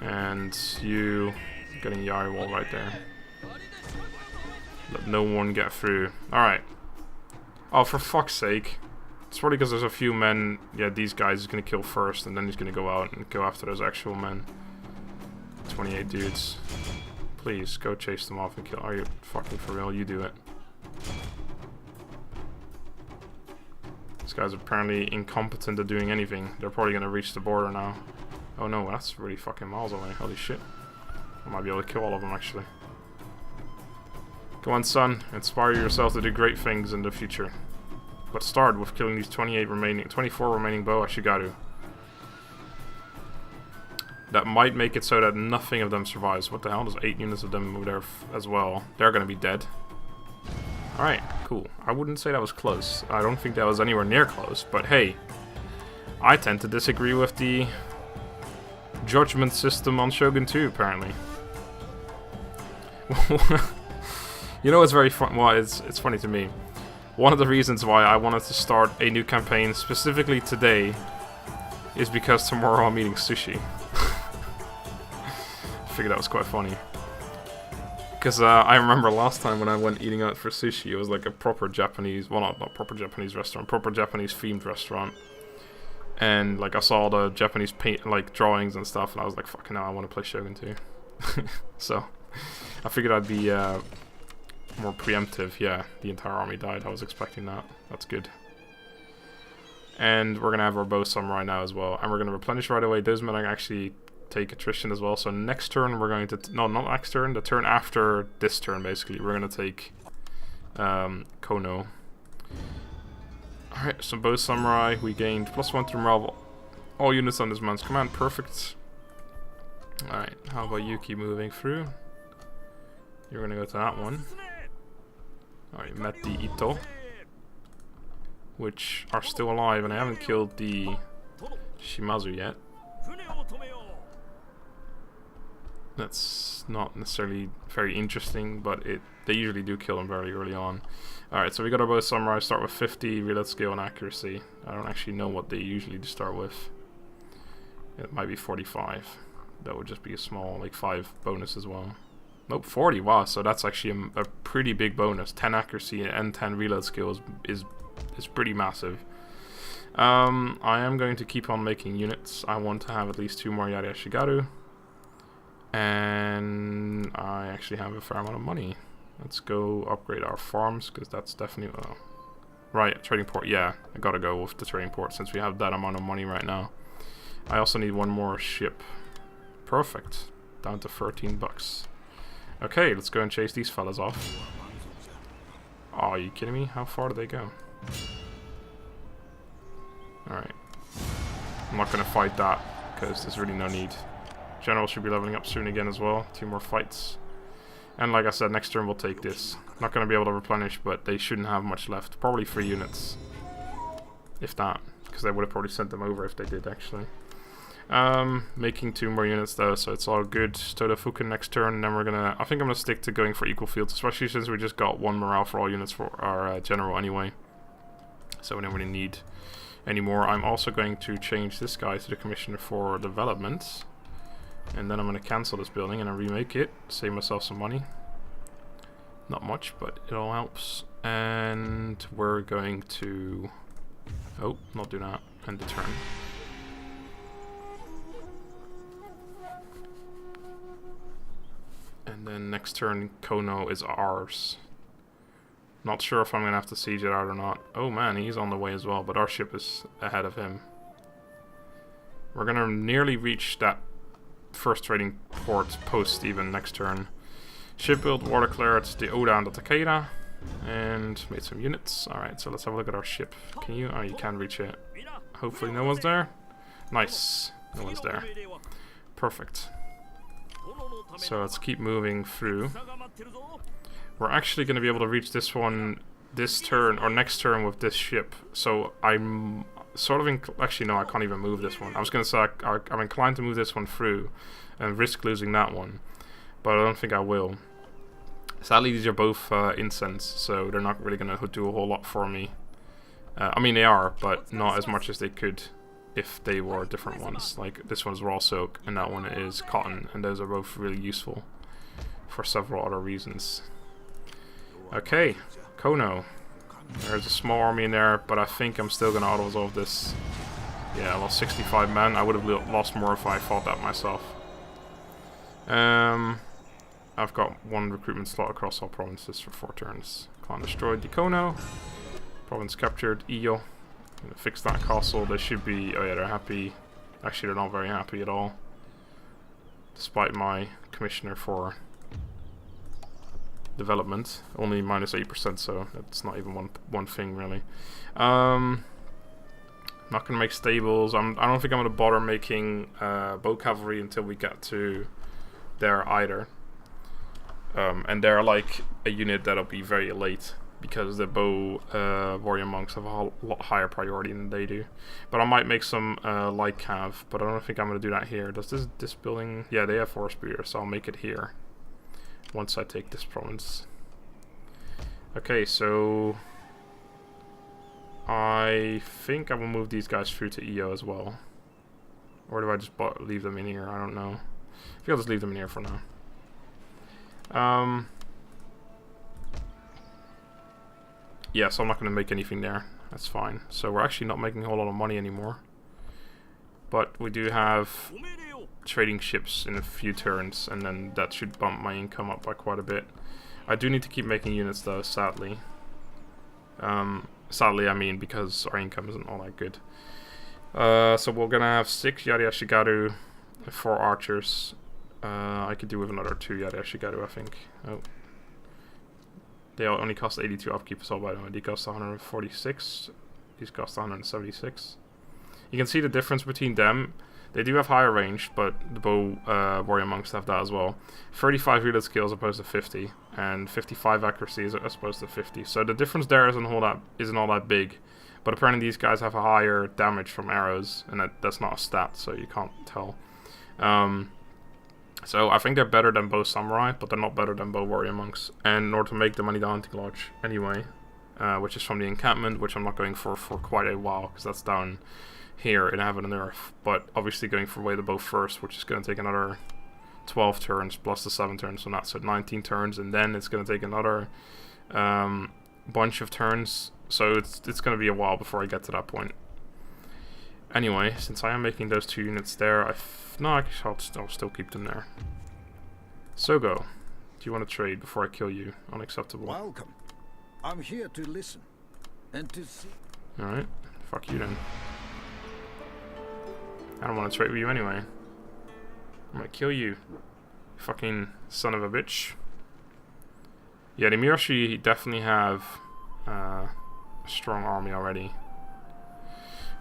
And you... getting Yari wall right there. Let no one get through. Alright. Oh, for fuck's sake. It's probably because there's a few men. Yeah, these guys he's gonna kill first, and then he's gonna go out and go after those actual men. 28 dudes. Please, go chase them off and kill. Are you fucking for real? You do it. These guys are apparently incompetent at doing anything. They're probably gonna reach the border now. Oh no, that's really fucking miles away. Holy shit. I might be able to kill all of them, actually. Go on, son. Inspire yourself to do great things in the future. But start with killing these 24 remaining bow Ashigaru. That might make it so that nothing of them survives. What the hell? There's 8 units of them over there as well. They're gonna be dead. Alright, cool. I wouldn't say that was close. I don't think that was anywhere near close, but hey. I tend to disagree with the judgment system on Shogun 2, apparently. You know what's very fun? Well, it's funny to me. One of the reasons why I wanted to start a new campaign specifically today is because tomorrow I'm eating sushi. I figured that was quite funny. Because I remember last time when I went eating out for sushi, it was like a proper Japanese, well not proper Japanese restaurant, proper Japanese themed restaurant. And like I saw the Japanese paint, like drawings and stuff, and I was like, fucking hell, I want to play Shogun 2. So I figured I'd be more preemptive. Yeah, the entire army died. I was expecting that. That's good. And we're gonna have our bow samurai now as well, and we're gonna replenish right away. Those men are actually take attrition as well. So next turn we're going to no, not next turn. The turn after this turn, basically, we're gonna take Kono. All right, so bow samurai. We gained +1 to morale. All units on this man's command. Perfect. All right, how about Yuki moving through? You're gonna go to that one. Alright, met the Ito, which are still alive, and I haven't killed the Shimazu yet. That's not necessarily very interesting, but they usually do kill them very early on. Alright, so we got our bow samurai. Start with 50 reload skill and accuracy. I don't actually know what they usually start with. It might be 45. That would just be a small, like 5 bonus as well. Nope, 40, wow, so that's actually a pretty big bonus. 10 accuracy and 10 reload skills is pretty massive. I am going to keep on making units. I want to have at least 2 more Yari Ashigaru. And I actually have a fair amount of money. Let's go upgrade our farms, because that's definitely... right, trading port, yeah, I gotta go with the trading port since we have that amount of money right now. I also need 1 more ship. Perfect. Down to 13 bucks. Okay, let's go and chase these fellas off. Oh, are you kidding me? How far do they go? Alright. I'm not going to fight that, because there's really no need. General should be leveling up soon again as well. 2 more fights. And like I said, next turn we'll take this. Not going to be able to replenish, but they shouldn't have much left. Probably 3 units. If that. Because they would have probably sent them over if they did, actually. Making 2 more units though, so it's all good. Todofuku next turn, and then we're gonna... I think I'm gonna stick to going for equal fields, especially since we just got 1 morale for all units for our general anyway. So we don't really need any more. I'm also going to change this guy to the Commissioner for Development. And then I'm gonna cancel this building and then remake it. Save myself some money. Not much, but it all helps. And we're going to... oh, not do that. End the turn. And then next turn, Kono is ours. Not sure if I'm going to have to siege it out or not. Oh man, he's on the way as well, but our ship is ahead of him. We're going to nearly reach that first trading port post even next turn. Ship built, war declared, the Oda and the Takeda. And made some units. Alright, so let's have a look at our ship. Can you? Oh, you can reach it. Hopefully no one's there. Nice. No one's there. Perfect. So let's keep moving through. We're actually going to be able to reach this one this turn, or next turn, with this ship. So I'm sort of actually no, I can't even move this one. I was going to say I'm inclined to move this one through and risk losing that one, but I don't think I will. Sadly, these are both incense, so they're not really going to do a whole lot for me. I mean, they are, but not as much as they could if they were different ones. Like, this one's raw silk, and that one is cotton, and those are both really useful for several other reasons. Okay, Kono. There's a small army in there, but I think I'm still going to auto-resolve this. Yeah, I lost 65 men. I would have lost more if I fought that myself. I've got one recruitment slot across all provinces for 4 turns. Clan destroyed the Kono. Province captured Iyo. Gonna fix that castle. They should be. Oh yeah, they're happy. Actually, they're not very happy at all. Despite my commissioner for development, only minus 8%, so that's not even one thing really. Not gonna make stables. I don't think I'm gonna bother making bow cavalry until we get to there either. And they're like a unit that'll be very late, because the bow warrior monks have a lot higher priority than they do. But I might make some light cav, but I don't think I'm going to do that here. Does this building... Yeah, they have 4 spears, so I'll make it here once I take this province. Okay, so I think I will move these guys through to Iyo as well. Or do I just leave them in here? I don't know. I think I'll just leave them in here for now. Yeah, so I'm not going to make anything there. That's fine. So we're actually not making a whole lot of money anymore. But we do have trading ships in a few turns, and then that should bump my income up by quite a bit. I do need to keep making units though, sadly. Sadly, I mean, because our income isn't all that good. So we're going to have 6 Yari Ashigaru, 4 archers. I could do with another 2 Yari Ashigaru, I think. Oh. They only cost 82 upkeep, so by the way, they cost 146. These cost 176. You can see the difference between them. They do have higher range, but the bow warrior monks have that as well. 35 reload skill as opposed to 50, and 55 accuracy as opposed to 50. So the difference there isn't all that big. But apparently these guys have a higher damage from arrows, and that's not a stat, so you can't tell. So I think they're better than bow samurai, but they're not better than bow warrior monks. And in order to make them, I need the hunting lodge anyway, which is from the encampment, which I'm not going for quite a while, because that's down here in Heaven and Earth. But obviously going for away the bow first, which is going to take another 12 turns plus the 7 turns, so that's 19 turns, and then it's going to take another bunch of turns. So it's going to be a while before I get to that point. Anyway, since I am making those 2 units there, no, I'll still keep them there. Sogo, do you want to trade before I kill you? Unacceptable. Welcome. I'm here to listen and to see. Alright, fuck you then. I don't want to trade with you anyway. I'm gonna kill you, fucking son of a bitch. Yeah, the Miyoshi definitely have a strong army already.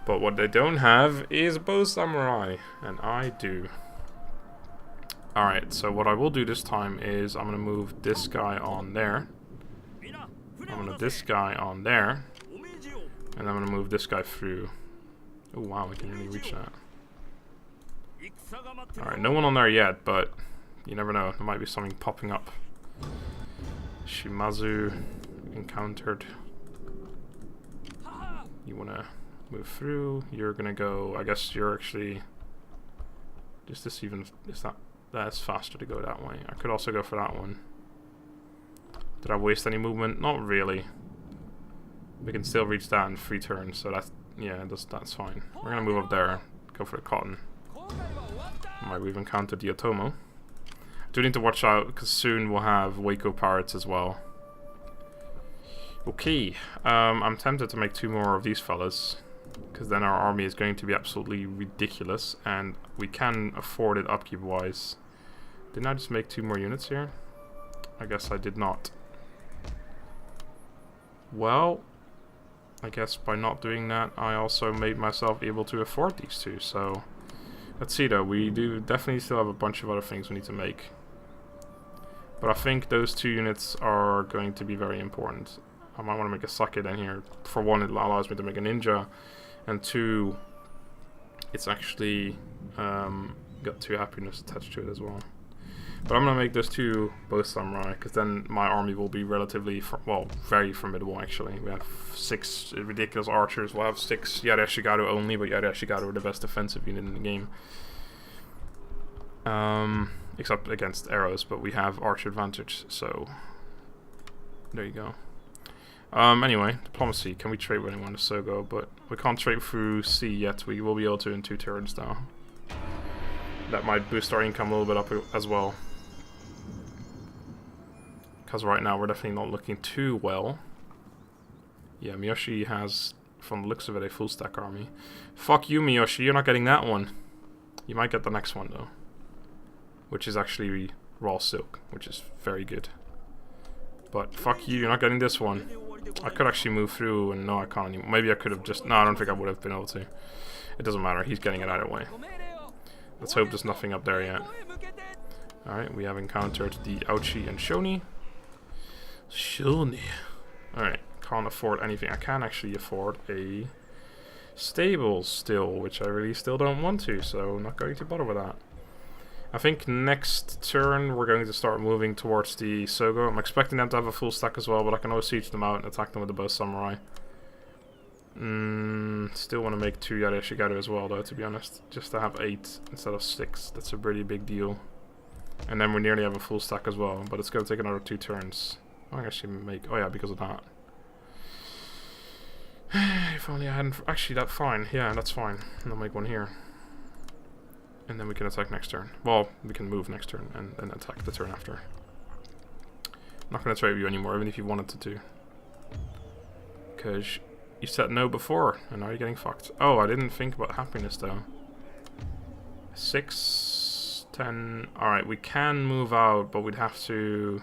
But what they don't have is bow samurai, and I do. Alright, so what I will do this time is I'm gonna move this guy on there. I'm gonna this guy on there. And I'm gonna move this guy through. Oh wow, we can really reach that. Alright, no one on there yet, but you never know, there might be something popping up. Shimazu encountered. You wanna move through, you're gonna go, I guess you're actually, that's faster to go that way. I could also go for that one. Did I waste any movement? Not really. We can still reach that in 3 turns, so that's, yeah, that's fine. We're gonna move up there, go for the cotton. Alright, we've encountered the Otomo. Do need to watch out, because soon we'll have Waco pirates as well. Okay, I'm tempted to make 2 more of these fellas, because then our army is going to be absolutely ridiculous, and we can afford it upkeep wise. Didn't I just make 2 more units here? I guess I did not. Well, I guess by not doing that, I also made myself able to afford these two, so... Let's see though, we do definitely still have a bunch of other things we need to make. But I think those 2 units are going to be very important. I might want to make a socket in here. For one, it allows me to make a ninja, and 2, it's actually got 2 happiness attached to it as well. But I'm going to make those 2 both samurai, because then my army will be relatively, well, very formidable actually. We have 6 ridiculous archers, we'll have 6 Yari Shigaru only, but Yari Shigaru are the best defensive unit in the game. Except against arrows, but we have archer advantage, so there you go. Anyway, diplomacy. Can we trade with anyone to Sogo? But we can't trade through sea yet. We will be able to in 2 turns though. That might boost our income a little bit up as well. Because right now we're definitely not looking too well. Yeah, Miyoshi has, from the looks of it, a full stack army. Fuck you, Miyoshi, you're not getting that one. You might get the next one though. Which is actually raw silk, which is very good. But fuck you, you're not getting this one. I could actually move through, and no, I can't anymore. Maybe I could have just... No, I don't think I would have been able to. It doesn't matter, he's getting it either way. Let's hope there's nothing up there yet. Alright, we have encountered the Ouchi and Shoni. Shoni. Alright, can't afford anything. I can actually afford a stable still, which I really still don't want to, so I'm not going to bother with that. I think next turn we're going to start moving towards the Sogo. I'm expecting them to have a full stack as well, but I can always siege them out and attack them with the bow samurai. Still want to make 2 Yari Shigaru as well though, to be honest. Just to have 8 instead of 6. That's a pretty big deal. And then we nearly have a full stack as well, but it's going to take another 2 turns. I can actually make... Oh yeah, because of that. If only I hadn't... Actually, that's fine. Yeah, that's fine. And I'll make 1 here. And then we can attack next turn. Well, we can move next turn and then attack the turn after. I'm not going to trade with you anymore, even if you wanted to. Because you said no before, and now you're getting fucked. Oh, I didn't think about happiness though. 6, 10... Alright, we can move out, but we'd have to...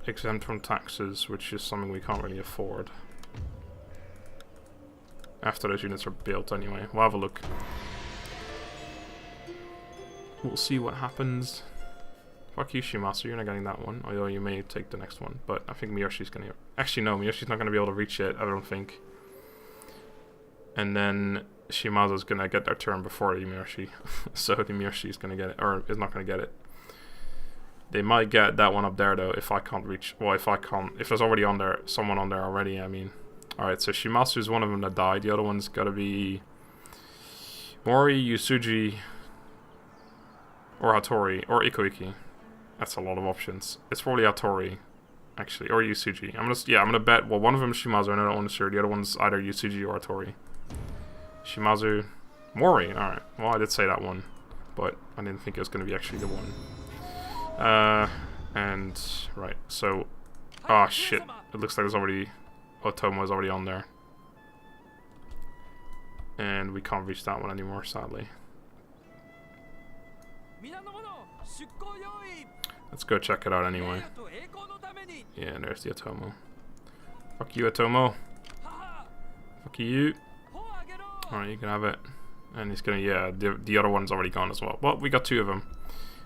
exempt from taxes, which is something we can't really afford. After those units are built anyway. We'll have a look. We'll see what happens. Fuck you, Shimasu, you're not getting that one. Although you may take the next one. But I think Miyoshi's gonna... Actually, no, Miyoshi's not gonna be able to reach it, I don't think. And then Shimazu's gonna get their turn before the Miyoshi. So the Miyoshi's gonna get it, or is not gonna get it. They might get that one up there though, if I can't reach... Well, if I can't... If there's already on there, someone on there already, I mean... Alright, so Shimasu is one of them that died. The other one's gotta be... Mori, Yusuji... Or Hattori, or Ikoiki. That's a lot of options. It's probably Hattori, actually, or Yusuji. I'm gonna bet. Well, one of them is Shimazu, and I don't want to sure. The other one's either Yusuji or Hattori. Shimazu, Mori. All right. Well, I did say that one, but I didn't think it was gonna be actually the one. And right. So, ah, shit. It looks like there's already Otomo is already on there, and we can't reach that one anymore, sadly. Let's go check it out anyway. Yeah, there's the Otomo. Fuck you, Otomo. Fuck you. Alright, you can have it. And he's gonna, yeah, the other one's already gone as well. Well, we got 2 of them.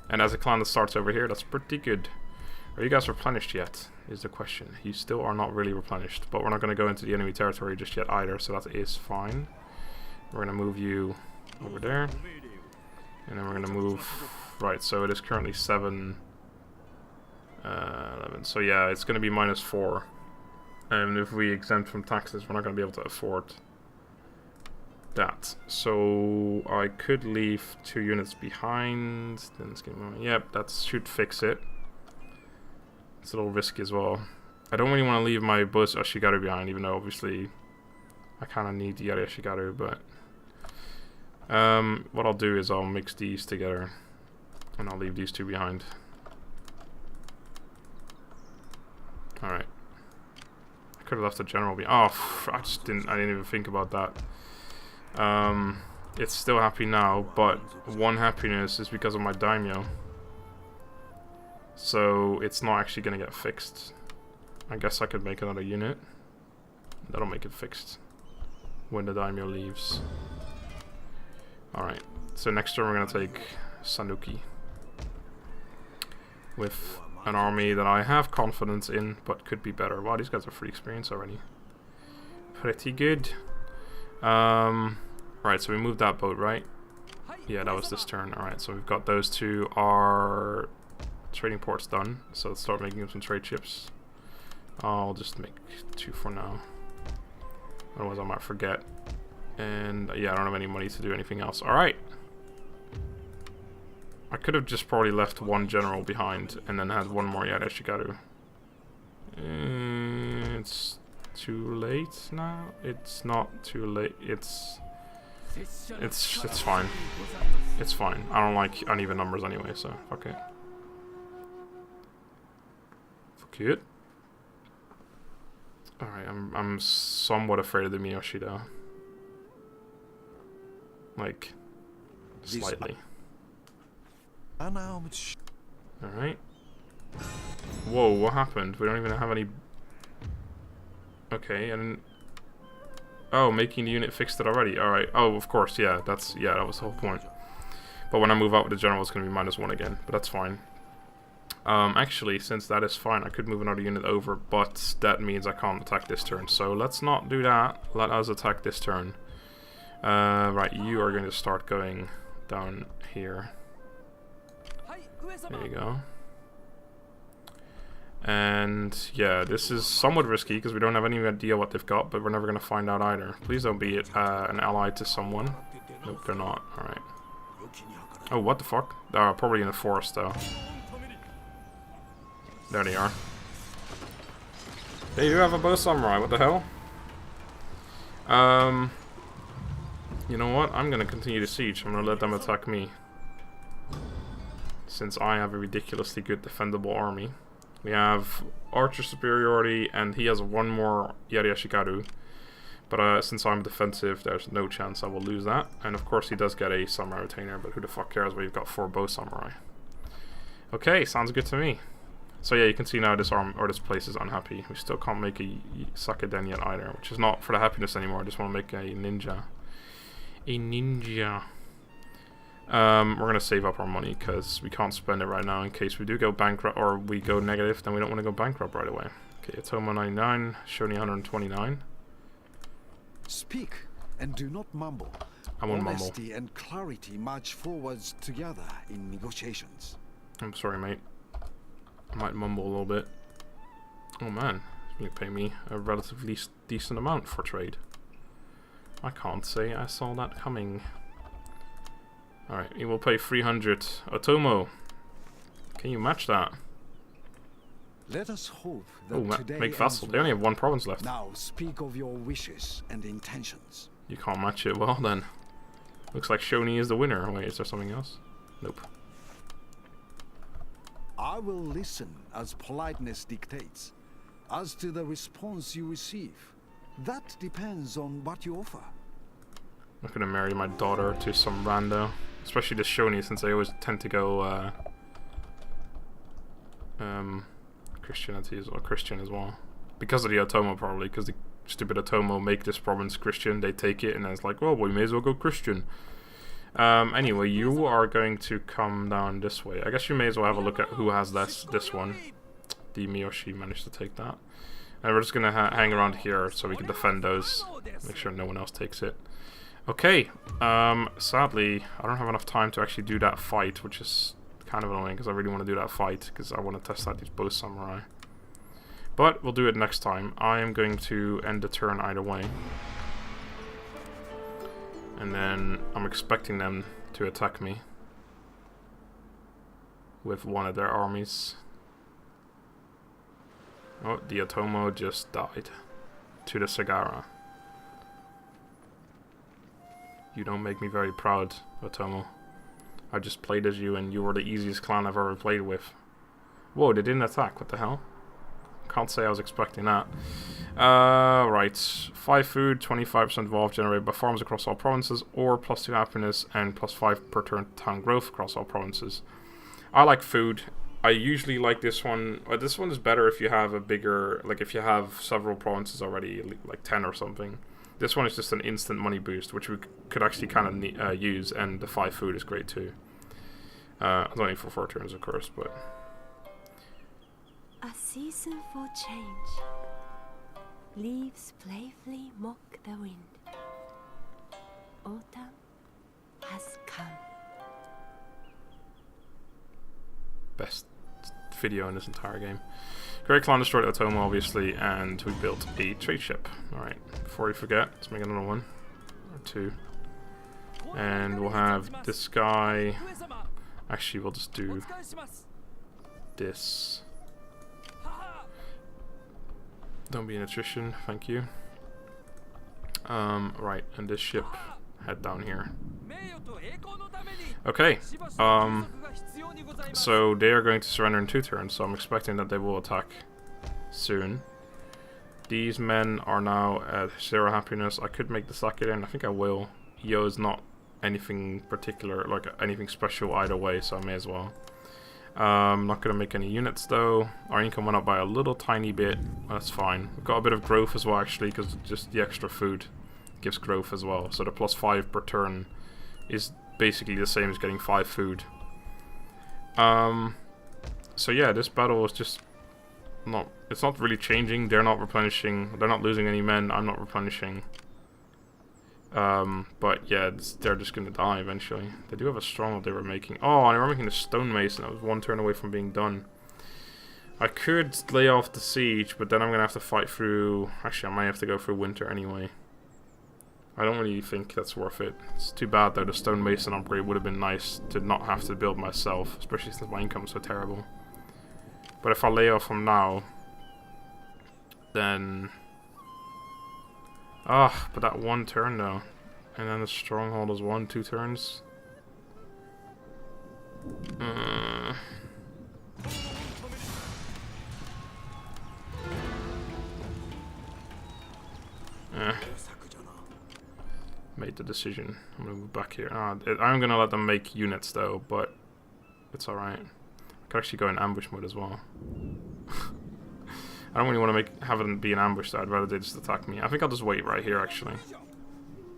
And as a clan that starts over here, that's pretty good. Are you guys replenished yet? Is the question. You still are not really replenished. But we're not gonna go into the enemy territory just yet either, so that is fine. We're gonna move you over there. And then we're gonna move... Right, so it is currently 7... 11. So yeah, it's going to be -4. And if we exempt from taxes, we're not going to be able to afford that. So I could leave 2 units behind. Then it's going to... Yep, that should fix it. It's a little risky as well. I don't really want to leave my Buzz Ashigaru behind, even though obviously I kind of need the Yari Ashigaru, but... what I'll do is I'll mix these together. And I'll leave these 2 behind. Alright. I could have left the general behind. Oh, I didn't even think about that. It's still happy now, but 1 happiness is because of my daimyo. So it's not actually gonna get fixed. I guess I could make another unit. That'll make it fixed when the daimyo leaves. Alright, so next turn we're gonna take Sanuki. With an army that I have confidence in, but could be better. Wow, these guys are free experience already. Pretty good. Right, so we moved that boat, right? Yeah, that was this turn. Alright, so we've got those two. Our trading port's done, so let's start making some trade ships. I'll just make 2 for now. Otherwise I might forget. And yeah, I don't have any money to do anything else. Alright. I could have just probably left 1 general behind and then had 1 more Yadashikaru. It's too late now? It's not too late. It's fine. It's fine. I don't like uneven numbers anyway, so fuck it. Fuck it. Alright, I'm somewhat afraid of the Miyoshi though. Like, slightly. Alright. Whoa, what happened? We don't even have any... Okay, and... Oh, making the unit fixed it already. Alright. Oh, of course, yeah. That was the whole point. But when I move out with the general, it's going to be -1 again. But that's fine. Actually, since that is fine, I could move another unit over, but that means I can't attack this turn. So let's not do that. Let us attack this turn. Right, you are going to start going down here. There you go. And yeah, this is somewhat risky because we don't have any idea what they've got, but we're never going to find out either. Please don't be an ally to someone. Nope, they're not. Alright. Oh, what the fuck? They're probably in the forest though. There they are. They do have a bow samurai, what the hell? You know what? I'm gonna continue the siege. I'm gonna let them attack me. Since I have a ridiculously good defendable army. We have archer superiority and he has 1 more Yari-Ashikaru. But since I'm defensive, there's no chance I will lose that. And of course he does get a samurai retainer, but who the fuck cares when you've got 4 bow samurai. Okay, sounds good to me. So yeah, you can see now this place is unhappy. We still can't make a Sakeden yet either, which is not for the happiness anymore. I just want to make a ninja. A ninja. We're gonna save up our money because we can't spend it right now in case we do go bankrupt or we go negative. Then we don't want to go bankrupt right away. Okay, Atomo 99, Shoni 129. Speak and do not mumble. I won't mumble. Honesty and clarity march forwards together in negotiations. I'm sorry, mate. I might mumble a little bit. Oh man, you pay me a relatively decent amount for trade. I can't say I saw that coming. Alright, he will pay 300. Otomo, can you match that? Let us hope that today make vassal. They only have 1 province left. Now speak of your wishes and intentions. You can't match it. Well then. Looks like Shoni is the winner. Wait, is there something else? Nope. I will listen as politeness dictates. As to the response you receive, that depends on what you offer. I'm not gonna marry my daughter to some rando. Especially the Shoni, since they always tend to go Christianity as well, Christian as well. Because of the Otomo probably, because the stupid Otomo make this province Christian, they take it and then it's like, well, we may as well go Christian. Anyway, you are going to come down this way. I guess you may as well have a look at who has this one. The Miyoshi managed to take that. And we're just going to hang around here so we can defend those. Make sure no one else takes it. Okay, sadly, I don't have enough time to actually do that fight, which is kind of annoying because I really want to do that fight because I want to test out these bow samurai. But we'll do it next time. I am going to end the turn either way. And then I'm expecting them to attack me with one of their armies. Oh, the Otomo just died to the Sagara. You don't make me very proud, Otomo. I just played as you and you were the easiest clan I've ever played with. Whoa, they didn't attack, what the hell? Can't say I was expecting that. Right. 5 food, 25% evolve generated by farms across all provinces, or +2 happiness and +5 per turn town growth across all provinces. I like food. I usually like this one. This one is better if you have a bigger, like if you have several provinces already, like 10 or something. This one is just an instant money boost, which we could actually kind of use, and the 5 food is great too. Only for 4 turns, of course, but... A season for change. Leaves playfully mock the wind. Autumn has come. Best video in this entire game. Great Clan destroyed Otomo, obviously, and we built a trade ship. Alright, before we forget, let's make another one. Or 2. And we'll have this guy... Actually, we'll just do this. Don't be an attrition, thank you. Right, and this ship, head down here. Okay, so they are going to surrender in 2 turns, so I'm expecting that they will attack soon. These men are now at 0 happiness. I could make the sack again, I think I will. Yo is not anything particular, like anything special either way, so I may as well. I'm not going to make any units though. Our income went up by a little tiny bit. That's fine. We've got a bit of growth as well, actually, because just the extra food gives growth as well. So the +5 per turn is basically the same as getting 5 food. So yeah, this battle is just not... It's not really changing. They're not replenishing. They're not losing any men. I'm not replenishing. But yeah, they're just gonna die eventually. They do have a stronghold they were making. Oh, and they were making a stonemason. That was 1 turn away from being done. I could lay off the siege, but then I'm gonna have to fight through... Actually, I might have to go through winter anyway. I don't really think that's worth it. It's too bad though. The stonemason upgrade would have been nice to not have to build myself, especially since my income's so terrible. But if I lay off from now, then... Ah, but that 1 turn though. And then the stronghold is 1-2 turns. Made the decision. I'm gonna move back here. I'm gonna let them make units though, but it's alright. I could actually go in ambush mode as well. I don't really want to have them be an ambush, so I'd rather they just attack me. I think I'll just wait right here, actually.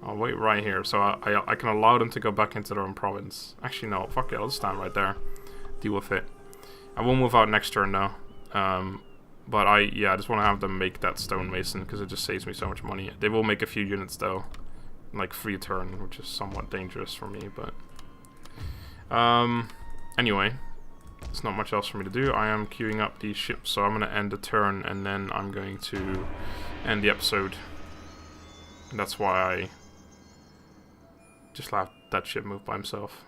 I'll wait right here, so I can allow them to go back into their own province. Actually, no, fuck it, I'll just stand right there. Deal with it. I will move out next turn, though. But I just want to have them make that stonemason, because it just saves me so much money. They will make a few units, though. Like, free turn, which is somewhat dangerous for me, but... Anyway. There's not much else for me to do. I am queuing up these ships, so I'm going to end the turn, and then I'm going to end the episode. And that's why I just let that ship move by himself.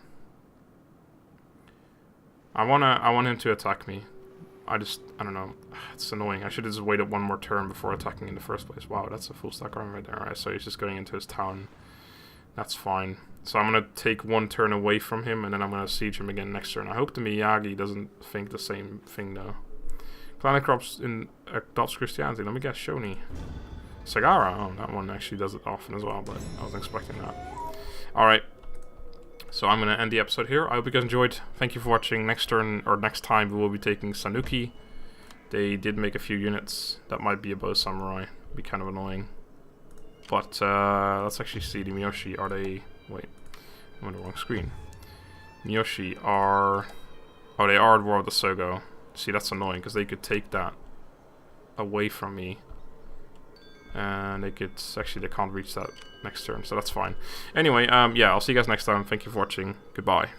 I want him to attack me. I don't know. It's annoying. I should have just waited 1 more turn before attacking in the first place. Wow, that's a full stack army right there. Alright, so he's just going into his town. That's fine. So I'm going to take 1 turn away from him, and then I'm going to siege him again next turn. I hope the Miyagi doesn't think the same thing, though. Clan adopts Christianity. Let me guess, Shoni. Sagara. Oh, that one actually does it often as well, but I wasn't expecting that. Alright. So I'm going to end the episode here. I hope you guys enjoyed. Thank you for watching. Next turn, or next time, we will be taking Sanuki. They did make a few units. That might be a bow samurai. Be kind of annoying. But let's actually see the Miyoshi. Are they... Wait, I'm on the wrong screen. Miyoshi are... Oh, they are at war with the Sogo. See, that's annoying, because they could take that away from me. And they could... Actually, they can't reach that next turn, so that's fine. Anyway, yeah, I'll see you guys next time. Thank you for watching. Goodbye.